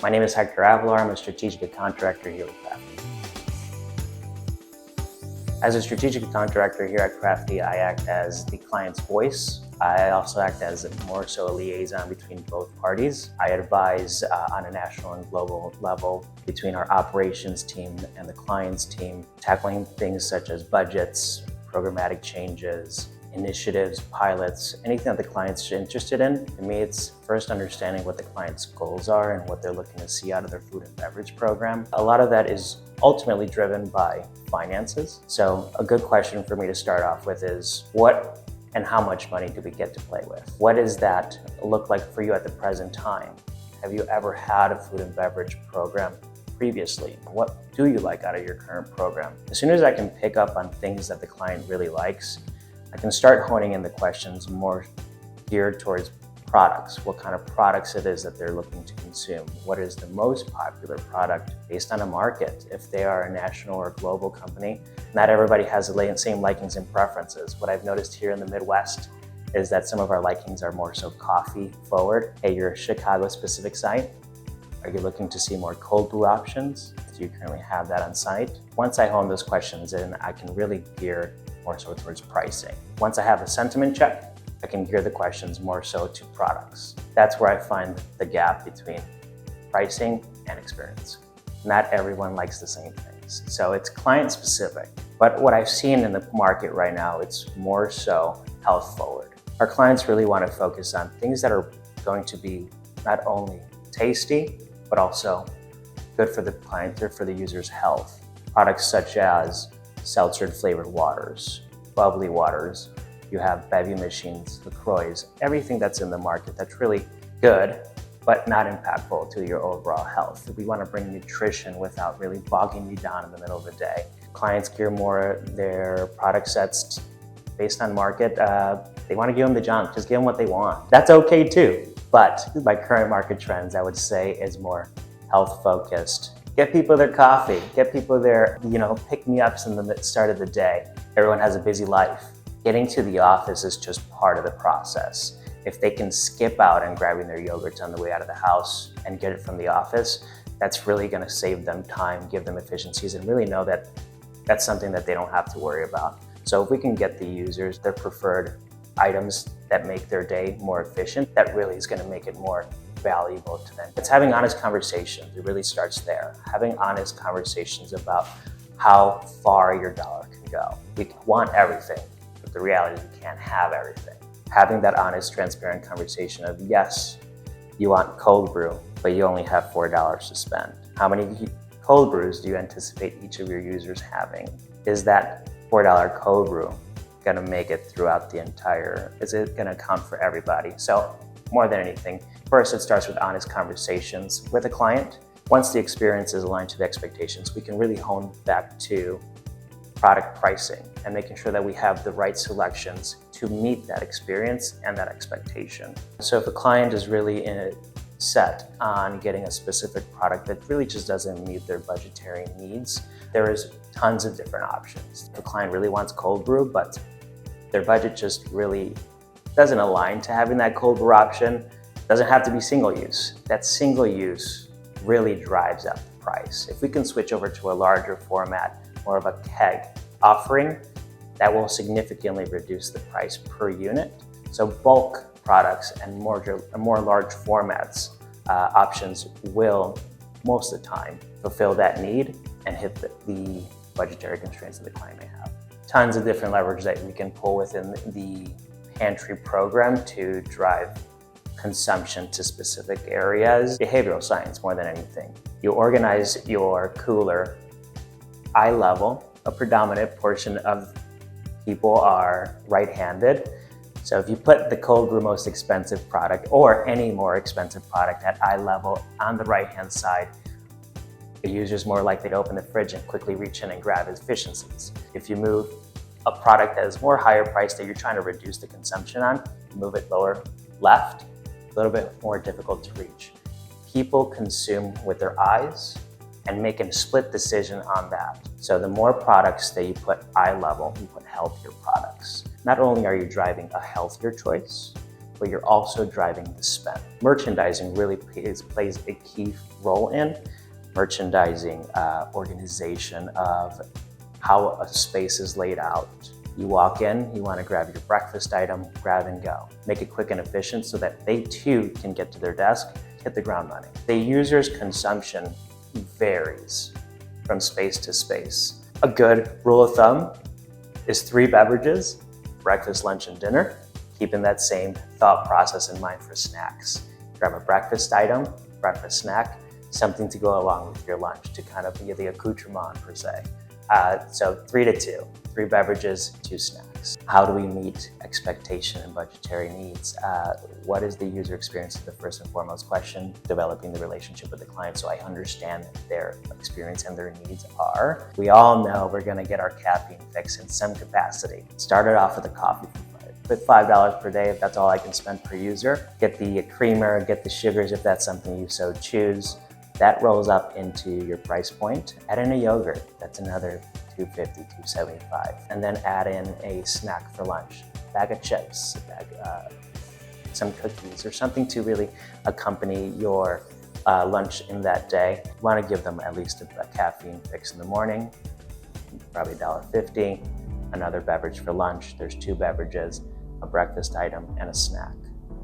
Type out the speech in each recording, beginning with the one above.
My name is Hector Avelar. I'm a strategic account director here at Crafty. As a strategic account director here at Crafty, I act as the client's voice. I also act as more so a liaison between both parties. I advise on a national and global level between our operations team and the client's team, tackling things such as budgets, programmatic changes, initiatives, pilots, anything that the client's interested in. To me, it's first understanding what the client's goals are and what they're looking to see out of their food and beverage program. A lot of that is ultimately driven by finances. So a good question for me to start off with is, what and how much money do we get to play with? What does that look like for you at the present time? Have you ever had a food and beverage program previously? What do you like out of your current program? As soon as I can pick up on things that the client really likes, I can start honing in the questions more geared towards products, what kind of products it is that they're looking to consume, what is the most popular product based on a market. If they are a national or global company, not everybody has the same likings and preferences. What I've noticed here in the Midwest is that some of our likings are more so coffee forward. Hey, you're a Chicago specific site. Are you looking to see more cold brew options? Do you currently have that on site? Once I hone those questions in, I can really gear more so towards pricing. Once I have a sentiment check, I can gear the questions more so to products. That's where I find the gap between pricing and experience. Not everyone likes the same things. So it's client specific. But what I've seen in the market right now, it's more so health forward. Our clients really want to focus on things that are going to be not only tasty, but also good for the client or for the user's health. Products such as seltzered flavored waters, bubbly waters, you have bevy machines, LaCroix, everything that's in the market that's really good, but not impactful to your overall health. We want to bring nutrition without really bogging you down in the middle of the day. Clients gear more their product sets based on market. They want to give them the junk, just give them what they want. That's okay too. But my current market trends, I would say, is more health focused. Get people their coffee, get people their, pick-me-ups in the start of the day. Everyone has a busy life. Getting to the office is just part of the process. If they can skip out and grabbing their yogurts on the way out of the house and get it from the office, that's really going to save them time, give them efficiencies, and really know that that's something that they don't have to worry about. So if we can get the users their preferred items that make their day more efficient, that really is going to make it more valuable to them. It's having honest conversations. It really starts there. Having honest conversations about how far your dollar can go. We want everything, but the reality is we can't have everything. Having that honest, transparent conversation of, yes, you want cold brew, but you only have $4 to spend. How many cold brews do you anticipate each of your users having? Is that $4 cold brew gonna make it throughout the entire, is it gonna count for everybody? So more than anything, first it starts with honest conversations with a client. Once the experience is aligned to the expectations, we can really hone back to product pricing and making sure that we have the right selections to meet that experience and that expectation. So if a client is really set on getting a specific product that really just doesn't meet their budgetary needs, there is tons of different options. If a client really wants cold brew, but their budget just really doesn't align to having that cold brew option, doesn't have to be single use. That single use really drives up the price. If we can switch over to a larger format, more of a keg offering, that will significantly reduce the price per unit. So bulk products and more large formats options will most of the time fulfill that need and hit the budgetary constraints that the client may have. Tons of different leverage that we can pull within the Pantry program to drive consumption to specific areas. Behavioral science more than anything. You organize your cooler eye level. A predominant portion of people are right-handed. So if you put the cold brew most expensive product or any more expensive product at eye level on the right-hand side, the user's more likely to open the fridge and quickly reach in and grab efficiencies. If you move a product that is more higher priced that you're trying to reduce the consumption on, move it lower left, a little bit more difficult to reach. People consume with their eyes and make a split decision on that. So the more products that you put eye level, you put healthier products. Not only are you driving a healthier choice, but you're also driving the spend. Merchandising really plays a key role in merchandising, organization of how a space is laid out. You walk in, you want to grab your breakfast item, grab and go. Make it quick and efficient so that they too can get to their desk, hit the ground running. The user's consumption varies from space to space. A good rule of thumb is 3 beverages, breakfast, lunch, and dinner, keeping that same thought process in mind for snacks. Grab a breakfast item, breakfast snack, something to go along with your lunch to kind of be the accoutrement per se. So 3 to 2, 3 beverages, 2 snacks. How do we meet expectation and budgetary needs? What is the user experience is the first and foremost question, developing the relationship with the client so I understand their experience and their needs are. We all know we're gonna get our caffeine fix in some capacity. Start it off with a coffee with $5 per day if that's all I can spend per user. Get the creamer, get the sugars if that's something you so choose. That rolls up into your price point. Add in a yogurt, that's another $2.50, $2.75. And then add in a snack for lunch, a bag of chips, some cookies, or something to really accompany your lunch in that day. You wanna give them at least a caffeine fix in the morning, probably $1.50. Another beverage for lunch, there's 2 beverages, a breakfast item, and a snack.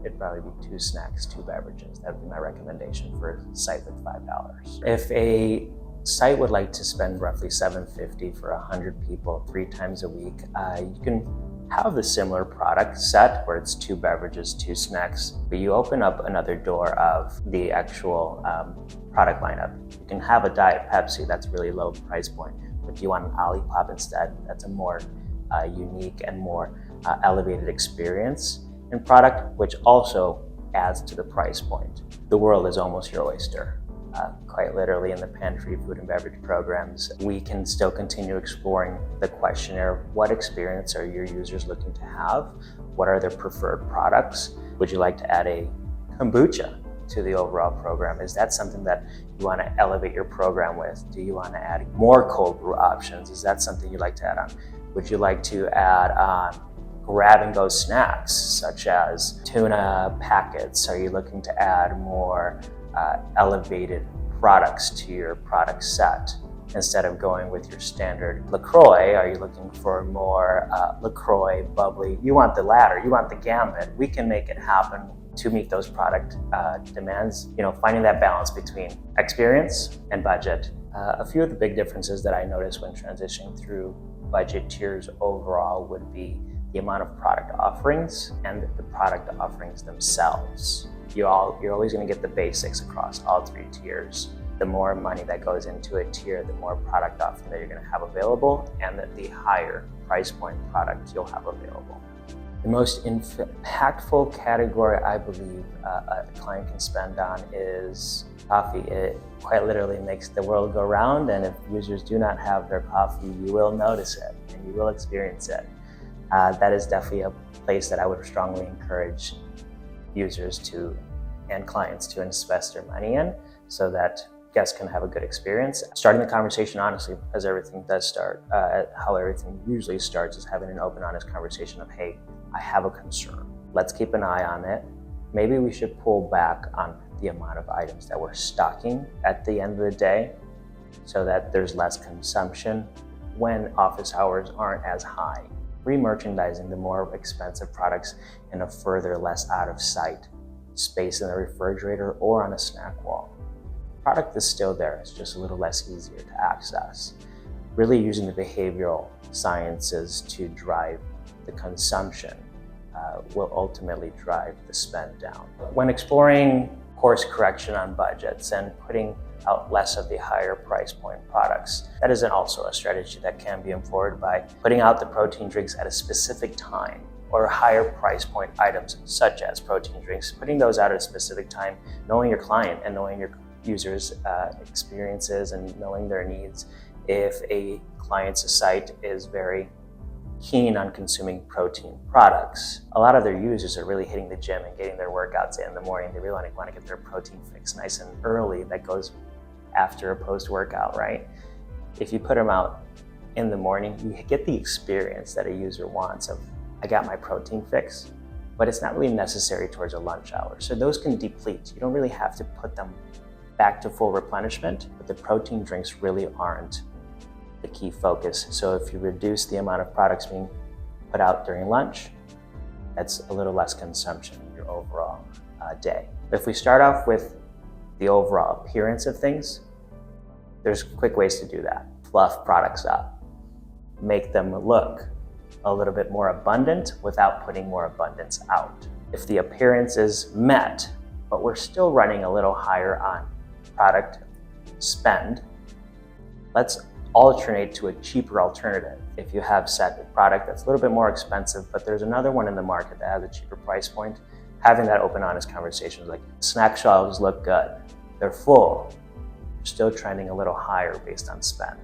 It'd probably be 2 snacks, 2 beverages. That would be my recommendation for a site with $5. If a site would like to spend roughly $7.50 for 100 people 3 times a week, you can have the similar product set where it's 2 beverages, 2 snacks, but you open up another door of the actual product lineup. You can have a Diet Pepsi, that's a really low price point. But if you want an Olipop instead, that's a more unique and more elevated experience and product, which also adds to the price point. The world is almost your oyster. Quite literally, in the Pantry food and beverage programs, we can still continue exploring the questionnaire. What experience are your users looking to have? What are their preferred products? Would you like to add a kombucha to the overall program? Is that something that you want to elevate your program with? Do you want to add more cold brew options? Is that something you'd like to add on? Would you like to add on grab-and-go snacks, such as tuna packets? Are you looking to add more elevated products to your product set? Instead of going with your standard LaCroix, are you looking for more LaCroix, bubbly? You want the latter, you want the gambit. We can make it happen to meet those product demands. Finding that balance between experience and budget. A few of the big differences that I noticed when transitioning through budget tiers overall would be the amount of product offerings and the product offerings themselves. You're always going to get the basics across all 3 tiers. The more money that goes into a tier, the more product offering that you're going to have available, and the higher price point product you'll have available. The most impactful category I believe a client can spend on is coffee. It quite literally makes the world go round, and if users do not have their coffee, you will notice it and you will experience it. That is definitely a place that I would strongly encourage users and clients to invest their money in so that guests can have a good experience. Starting the conversation honestly, as everything does start, how everything usually starts is having an open, honest conversation of, hey, I have a concern. Let's keep an eye on it. Maybe we should pull back on the amount of items that we're stocking at the end of the day so that there's less consumption when office hours aren't as high. Re-merchandising the more expensive products in a further less out of sight space in the refrigerator or on a snack wall. Product is still there, it's just a little less easier to access. Really using the behavioral sciences to drive the consumption will ultimately drive the spend down. When exploring course correction on budgets and putting out less of the higher price point products, that is also a strategy that can be employed by putting out the protein drinks at a specific time, or higher price point items such as protein drinks, putting those out at a specific time, knowing your client and knowing your users' experiences and knowing their needs. If a client's site is very keen on consuming protein products, a lot of their users are really hitting the gym and getting their workouts in the morning. They really want to get their protein fix nice and early. That goes after a post-workout, right? If you put them out in the morning, you get the experience that a user wants of, I got my protein fix but it's not really necessary towards a lunch hour. So those can deplete. You don't really have to put them back to full replenishment, but the protein drinks really aren't the key focus. So if you reduce the amount of products being put out during lunch, that's a little less consumption in your overall day. If we start off with the overall appearance of things, there's quick ways to do that. Fluff products up, make them look a little bit more abundant without putting more abundance out. If the appearance is met, but we're still running a little higher on product spend, let's alternate to a cheaper alternative. If you have set product that's a little bit more expensive, but there's another one in the market that has a cheaper price point, having that open, honest conversations like snack shelves look good, they're full, you're still trending a little higher based on spend.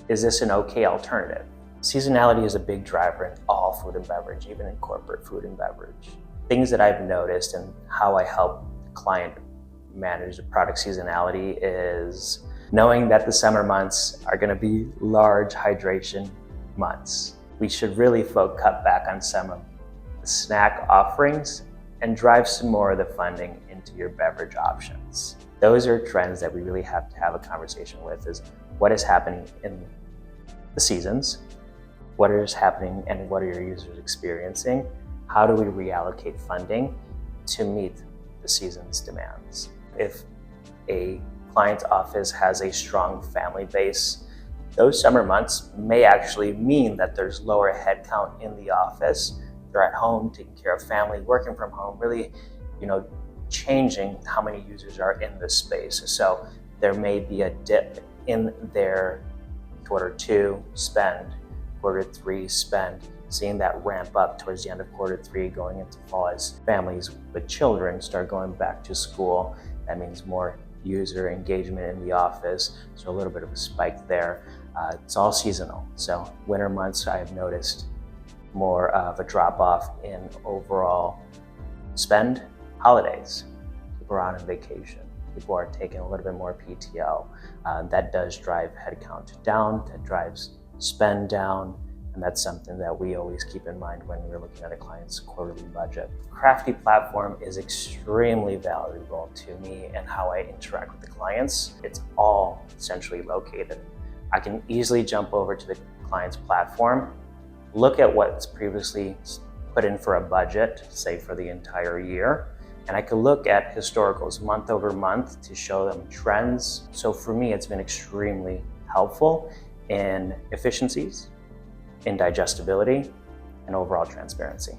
Is this an okay alternative? Seasonality is a big driver in all food and beverage, even in corporate food and beverage. Things that I've noticed and how I help the client manage the product seasonality is knowing that the summer months are going to be large hydration months. We should really cut back on some of the snack offerings and drive some more of the funding into your beverage options. Those are trends that we really have to have a conversation with, is what is happening in the seasons, what is happening and what are your users experiencing? How do we reallocate funding to meet the season's demands? If a client's office has a strong family base, those summer months may actually mean that there's lower headcount in the office. They're at home, taking care of family, working from home, really, changing how many users are in this space. So there may be a dip in their Q2 spend, Q3 spend, seeing that ramp up towards the end of Q3 going into fall as families with children start going back to school. That means more user engagement in the office, so a little bit of a spike there. It's all seasonal. So winter months, I have noticed more of a drop off in overall spend. Holidays, people are on vacation, people are taking a little bit more PTO. That does drive headcount down, that drives spend down, and that's something that we always keep in mind when we're looking at a client's quarterly budget. Crafty Platform is extremely valuable to me and how I interact with the clients. It's all centrally located. I can easily jump over to the client's platform, look at what's previously put in for a budget, say for the entire year, and I can look at historicals month over month to show them trends. So for me, it's been extremely helpful in efficiencies, in digestibility, and overall transparency.